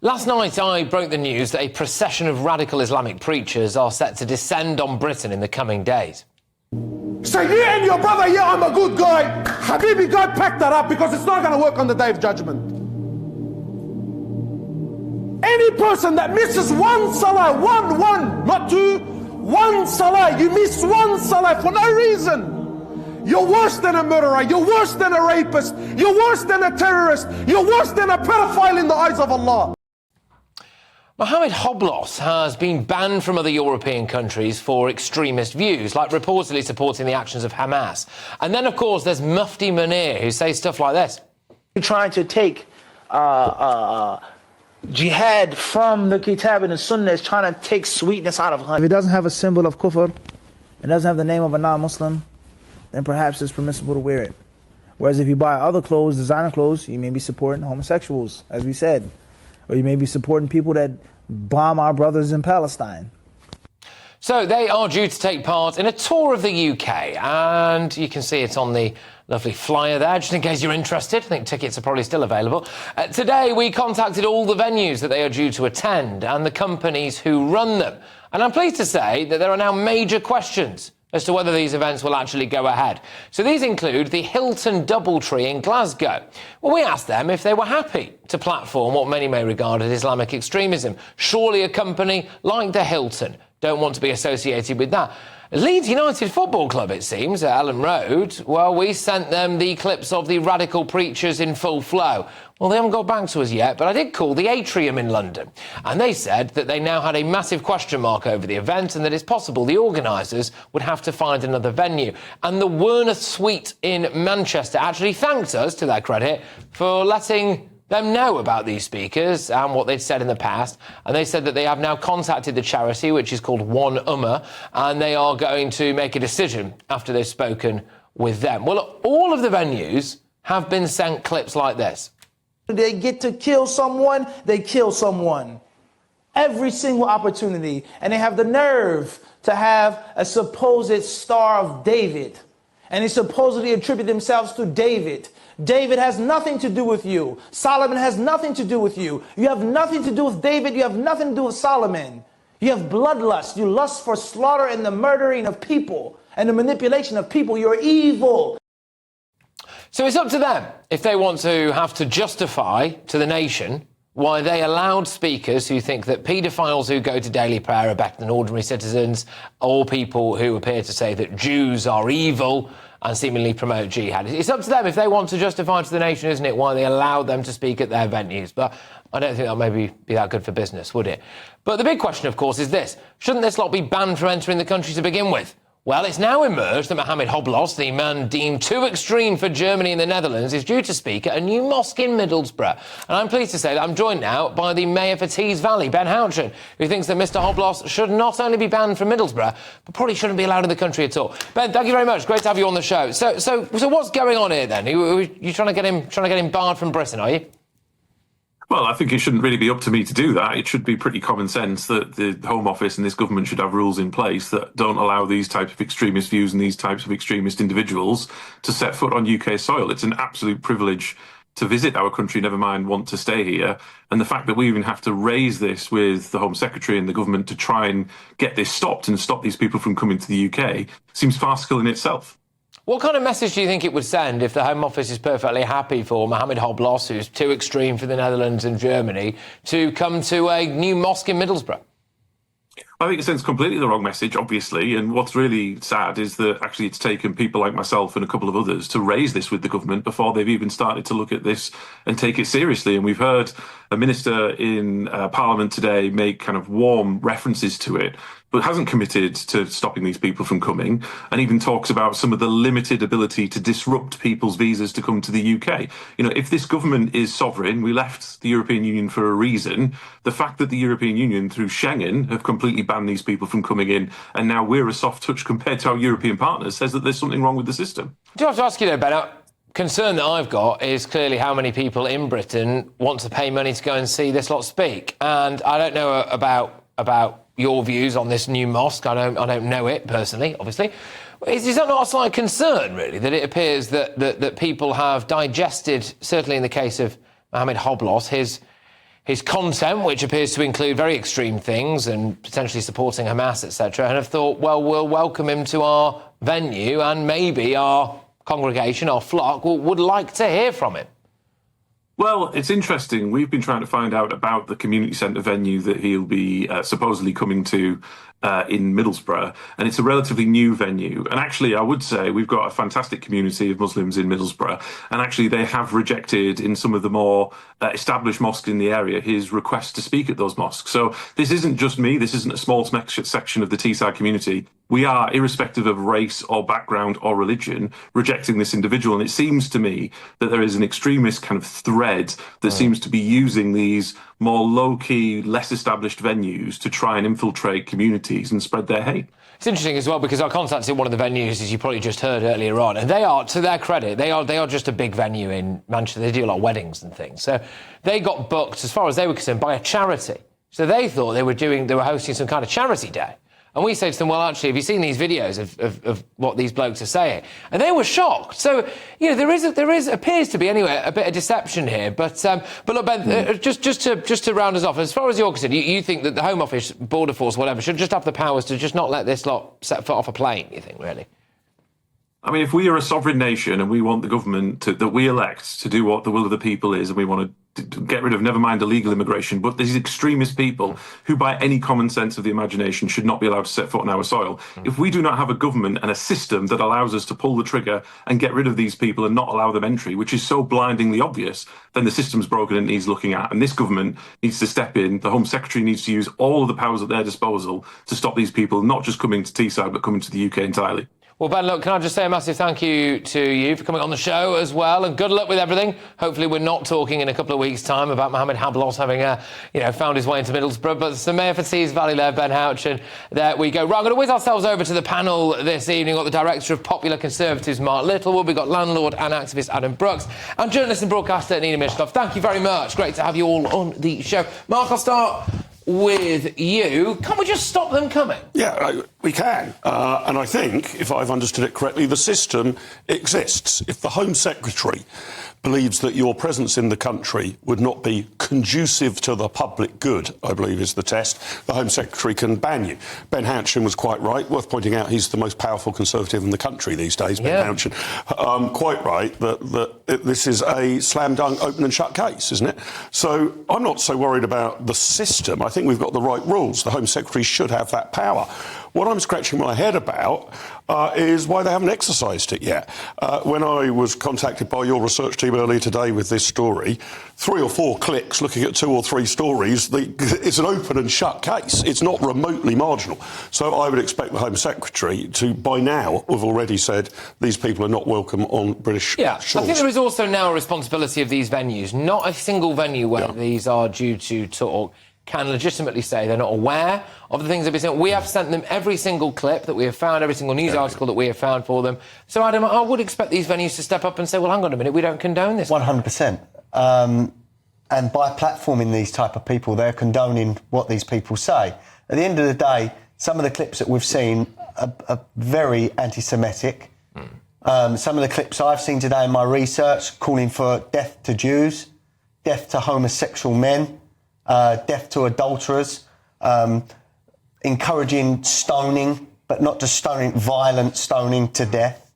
Last night, I broke the news that a procession of radical Islamic preachers are set to descend on Britain in the coming days. So you and your brother, yeah, I'm a good guy. Habibi, go pack that up because it's not going to work on the day of judgment. Any person that misses one salah, one, not two, one salah, you miss one salah for no reason. You're worse than a murderer, you're worse than a rapist, you're worse than a terrorist, you're worse than a pedophile in the eyes of Allah. Mohammed Hoblos has been banned from other European countries for extremist views, like reportedly supporting the actions of Hamas. And then, of course, there's Mufti Munir, who says stuff like this. You're trying to take jihad from the Kitab and the Sunnah, is trying to take sweetness out of honey. If it doesn't have a symbol of kufr, it doesn't have the name of a non-Muslim, then perhaps it's permissible to wear it. Whereas if you buy other clothes, designer clothes, you may be supporting homosexuals, as we said. Or you may be supporting people that bomb our brothers in Palestine. So they are due to take part in a tour of the UK, and you can see it on the lovely flyer there, just in case you're interested. I think tickets are probably still available. Today, we contacted all the venues that they are due to attend and the companies who run them. And I'm pleased to say that there are now major questions as to whether these events will actually go ahead. So these include the Hilton Doubletree in Glasgow. Well, we asked them if they were happy to platform what many may regard as Islamic extremism. Surely a company like the Hilton don't want to be associated with that. Leeds United Football Club, it seems, at Ellen Road, well, we sent them the clips of the radical preachers in full flow. Well, they haven't got back to us yet, but I did call the Atrium in London, and they said that they now had a massive question mark over the event and that it's possible the organisers would have to find another venue. And the Werner Suite in Manchester actually thanked us, to their credit, for letting them know about these speakers and what they'd said in the past. And they said that they have now contacted the charity, which is called One Ummah, and they are going to make a decision after they've spoken with them. Well, look, all of the venues have been sent clips like this. They get to kill someone, they kill someone. Every single opportunity. And they have the nerve to have a supposed Star of David. And they supposedly attribute themselves to David. David has nothing to do with you. Solomon has nothing to do with you. You have nothing to do with David. You have nothing to do with Solomon. You have bloodlust. You lust for slaughter and the murdering of people and the manipulation of people. You're evil. So it's up to them if they want to have to justify to the nation why they allowed speakers who think that paedophiles who go to daily prayer are better than ordinary citizens, or people who appear to say that Jews are evil and seemingly promote jihad. It's up to them if they want to justify to the nation, isn't it, why they allowed them to speak at their venues. But I don't think that maybe be that good for business, would it? But the big question, of course, is this. Shouldn't this lot be banned from entering the country to begin with? Well, it's now emerged that Mohammed Hoblos, the man deemed too extreme for Germany and the Netherlands, is due to speak at a new mosque in Middlesbrough. And I'm pleased to say that I'm joined now by the Mayor for Tees Valley, Ben Houchen, who thinks that Mr Hoblos should not only be banned from Middlesbrough, but probably shouldn't be allowed in the country at all. Ben, thank you very much. Great to have you on the show. So what's going on here then? You trying to get him barred from Britain, are you? Well, I think it shouldn't really be up to me to do that. It should be pretty common sense that the Home Office and this government should have rules in place that don't allow these types of extremist views and these types of extremist individuals to set foot on UK soil. It's an absolute privilege to visit our country, never mind want to stay here. And the fact that we even have to raise this with the Home Secretary and the government to try and get this stopped and stop these people from coming to the UK seems farcical in itself. What kind of message do you think it would send if the Home Office is perfectly happy for Mohammed Hoblos, who's too extreme for the Netherlands and Germany, to come to a new mosque in Middlesbrough? I think it sends completely the wrong message, obviously, and what's really sad is that actually it's taken people like myself and a couple of others to raise this with the government before they've even started to look at this and take it seriously. And we've heard a minister in Parliament today make kind of warm references to it, but hasn't committed to stopping these people from coming, and even talks about some of the limited ability to disrupt people's visas to come to the UK. You know, if this government is sovereign, we left the European Union for a reason. The fact that the European Union, through Schengen, have completely banned these people from coming in, and now we're a soft touch compared to our European partners, says that there's something wrong with the system. Do I have to ask you though, Ben, concern that I've got is clearly how many people in Britain want to pay money to go and see this lot speak. And I don't know about your views on this new mosque. I don't know it personally, obviously. Is that not a slight concern, really, that it appears that people have digested, certainly in the case of Mohammed Hoblos, his his content, which appears to include very extreme things and potentially supporting Hamas, etc., and have thought, well, we'll welcome him to our venue and maybe our congregation, our flock, would like to hear from him. Well, it's interesting. We've been trying to find out about the community centre venue that he'll be supposedly coming to in Middlesbrough, and it's a relatively new venue. And actually, I would say we've got a fantastic community of Muslims in Middlesbrough, and actually they have rejected in some of the more established mosques in the area his request to speak at those mosques. So this isn't just me, this isn't a small section of the Teesside community. We are, irrespective of race or background or religion, rejecting this individual. And it seems to me that there is an extremist kind of thread that seems to be using these more low-key, less established venues to try and infiltrate communities and spread their hate. It's interesting as well because I contacted one of the venues, as you probably just heard earlier on, and they are, to their credit, they are just a big venue in Manchester. They do a lot of weddings and things. So they got booked, as far as they were concerned, by a charity. So they thought they were hosting some kind of charity day. And we said to them, well, actually, have you seen these videos of what these blokes are saying? And they were shocked. So, you know, there appears to be, anyway, a bit of deception here. But look, Ben, just to round us off, as far as you're concerned, you think that the Home Office, Border Force, whatever, should just have the powers to just not let this lot set foot off a plane, you think, really? I mean, if we are a sovereign nation and we want the government that we elect to do what the will of the people is, and we want to get rid of, never mind illegal immigration, but these extremist people who, by any common sense of the imagination, should not be allowed to set foot on our soil. If we do not have a government and a system that allows us to pull the trigger and get rid of these people and not allow them entry, which is so blindingly obvious, then the system's broken and needs looking at. And this government needs to step in. The Home Secretary needs to use all of the powers at their disposal to stop these people not just coming to Teesside, but coming to the UK entirely. Well, Ben, look, can I just say a massive thank you to you for coming on the show as well, and good luck with everything. Hopefully we're not talking in a couple of weeks' time about Mohammed Hablos having, found his way into Middlesbrough, but it's the Mayor for Tees Valley there, Ben Houch, and there we go. Right, I'm going to whiz ourselves over to the panel this evening. We've got the Director of Popular Conservatives, Mark Littlewood. We've got landlord and activist Adam Brooks, and journalist and broadcaster Nina Mishkov. Thank you very much. Great to have you all on the show. Mark, I'll start with you. Can't we just stop them coming? Yeah, we can. And I think, if I've understood it correctly, the system exists. If the Home Secretary believes that your presence in the country would not be conducive to the public good, I believe is the test, the Home Secretary can ban you. Ben Houchen was quite right. Worth pointing out, he's the most powerful Conservative in the country these days, Ben Houchen. Quite right that this is a slam-dunk, open and shut case, isn't it? So I'm not so worried about the system. I think we've got the right rules. The Home Secretary should have that power. What I'm scratching my head about is why they haven't exercised it yet. When I was contacted by your research team earlier today with this story, 3 or 4 clicks looking at 2 or 3 stories, it's an open and shut case. It's not remotely marginal. So I would expect the Home Secretary to, by now, have already said these people are not welcome on British shores. I think there is also now a responsibility of these venues. Not a single venue where these are due to talk can legitimately say they're not aware of the things that we've sent. We have sent them every single clip that we have found, every single news article that we have found for them. So, Adam, I would expect these venues to step up and say, well, hang on a minute, we don't condone this. 100%. And by platforming these type of people, they're condoning what these people say. At the end of the day, some of the clips that we've seen are very anti-Semitic. Some of the clips I've seen today in my research calling for death to Jews, death to homosexual men, death to adulterers, encouraging stoning, but not just stoning, violent stoning to death.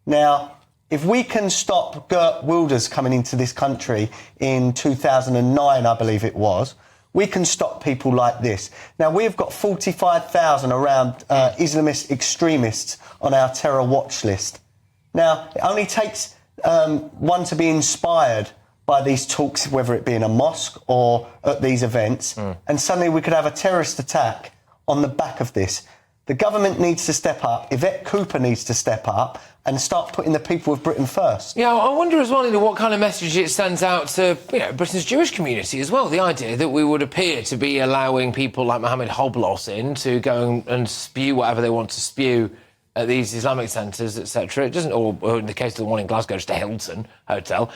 Now, if we can stop Geert Wilders coming into this country in 2009, I believe it was, we can stop people like this. Now, we've got 45,000 around Islamist extremists on our terror watch list. Now, it only takes one to be inspired by these talks, whether it be in a mosque or at these events, and suddenly we could have a terrorist attack on the back of this. The government needs to step up. Yvette Cooper needs to step up and start putting the people of Britain first. Yeah, I wonder as well, what kind of message it sends out to Britain's Jewish community as well. The idea that we would appear to be allowing people like Mohammed Hablos in to go and spew whatever they want to spew at these Islamic centres, etc. It doesn't, or in the case of the one in Glasgow, just a Hilton hotel,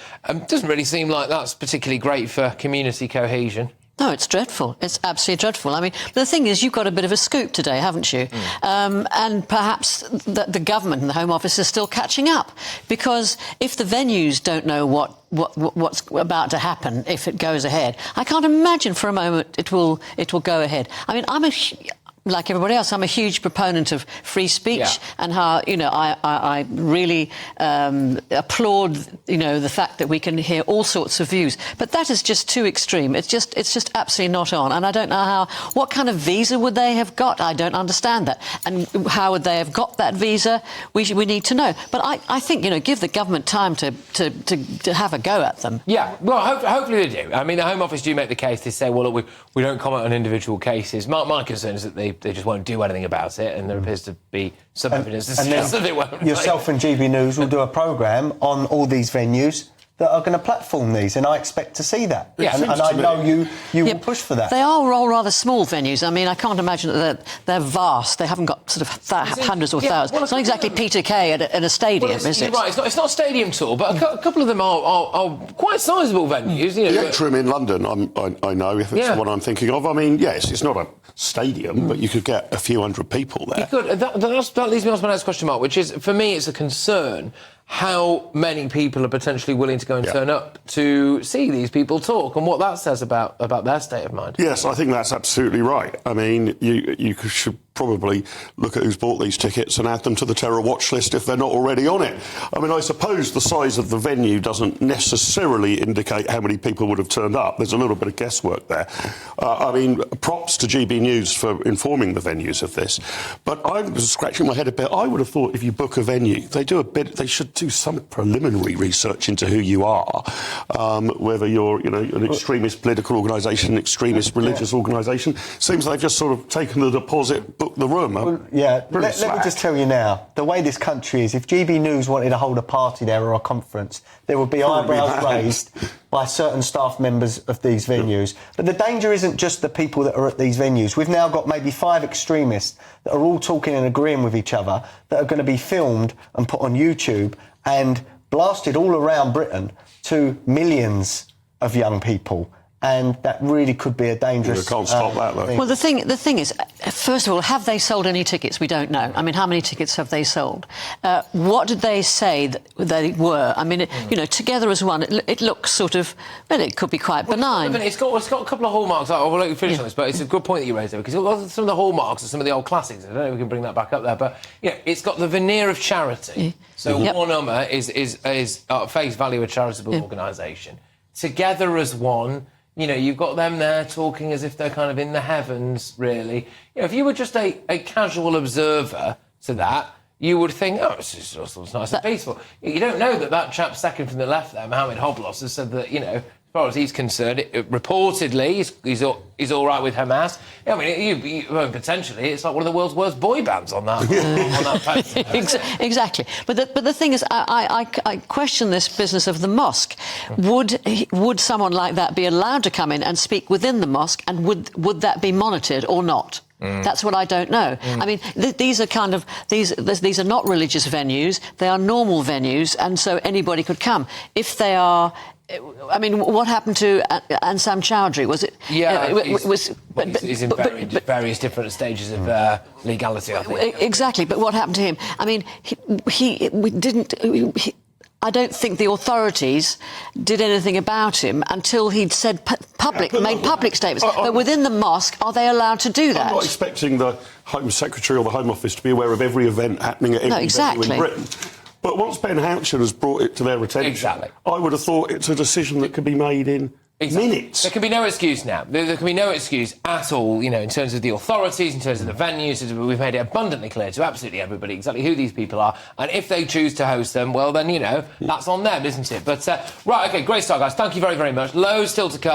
doesn't really seem like that's particularly great for community cohesion. No, it's dreadful. It's absolutely dreadful. I mean, the thing is, you've got a bit of a scoop today, haven't you? And perhaps the government and the Home Office are still catching up. Because if the venues don't know what what's about to happen if it goes ahead. I can't imagine for a moment it will go ahead. I mean, like everybody else, I'm a huge proponent of free speech and how, I really applaud, the fact that we can hear all sorts of views. But that is just too extreme. It's just absolutely not on. And I don't know what kind of visa would they have got? I don't understand that. And how would they have got that visa? We need to know. But I think, give the government time to have a go at them. Yeah, well, hopefully they do. I mean, the Home Office do make the case. They say, well, look, we don't comment on individual cases. My concern is that they just won't do anything about it, and there appears to be some evidence to suggest that they won't. Yourself and GBNews will do a programme on all these venues that are going to platform these, and I expect to see that. Yeah, and I know you will push for that. They are all rather small venues. I mean, I can't imagine that they're vast. They haven't got sort of hundreds or thousands. Well, it's not exactly Peter Kay at a stadium, is it? Right, it's not a stadium tour, but a couple of them are quite sizable venues. The Extremist in London, I know, if it's the one I'm thinking of. I mean, yes, it's not a stadium, but you could get a few hundred people there. You could. That leads me on to my next question, Mark, which is, for me, it's a concern how many people are potentially willing to go and turn up to see these people talk, and what that says about their state of mind. Yes, I think that's absolutely right. I mean, you should probably look at who's bought these tickets and add them to the terror watch list if they're not already on it. I mean, I suppose the size of the venue doesn't necessarily indicate how many people would have turned up. There's a little bit of guesswork there. I mean, props to GBNews for informing the venues of this. But I was scratching my head a bit. I would have thought if you book a venue, they should do some preliminary research into who you are, whether you're, an extremist political organisation, an extremist religious organisation. Seems they've just sort of taken the deposit, booked the room. Let me just tell you now, the way this country is, if GBNews wanted to hold a party there or a conference, there would be eyebrows raised by certain staff members of these venues. But the danger isn't just the people that are at these venues. We've now got maybe 5 extremists that are all talking and agreeing with each other that are going to be filmed and put on YouTube and blasted all around Britain to millions of young people. And that really could be a dangerous... You can't stop that, though. Well, the thing is, first of all, have they sold any tickets? We don't know. I mean, how many tickets have they sold? What did they say that they were? I mean, together as one, it looks sort of... Well, it could be quite benign. It's got a couple of hallmarks. I will let you finish on this, but it's a good point that you raised there, because it's got some of the hallmarks of some of the old classics. I don't know if we can bring that back up there, but, it's got the veneer of charity. So One Umma is at face value a charitable organisation. Together as one... you've got them there talking as if they're kind of in the heavens, really. If you were just a casual observer to that, you would think, it's just nice and peaceful. You don't know that chap second from the left there, Mohammed Hoblos, has said that, as far as he's concerned, reportedly, he's all right with Hamas. I mean, potentially, it's like one of the world's worst boy bands on that, on that poster. Exactly. But the thing is, I question this business of the mosque. Would someone like that be allowed to come in and speak within the mosque, and would that be monitored or not? That's what I don't know. I mean, these are not religious venues. They are normal venues, and so anybody could come. If they are... I mean, what happened to Ansam Chowdhury? Was it... Yeah, he's in various different stages of legality, I think. Exactly, but what happened to him? I mean, I don't think the authorities did anything about him until he'd said made public statements. But within the mosque, are they allowed to do that? I'm not expecting the Home Secretary or the Home Office to be aware of every event happening at every venue in Britain. But once Ben Houchen has brought it to their attention, I would have thought it's a decision that could be made in minutes. There can be no excuse now. There can be no excuse at all, in terms of the authorities, in terms of the venues. We've made it abundantly clear to absolutely everybody exactly who these people are. And if they choose to host them, well, then, that's on them, isn't it? But, right, OK, great start, guys. Thank you very, very much. Loads still to come.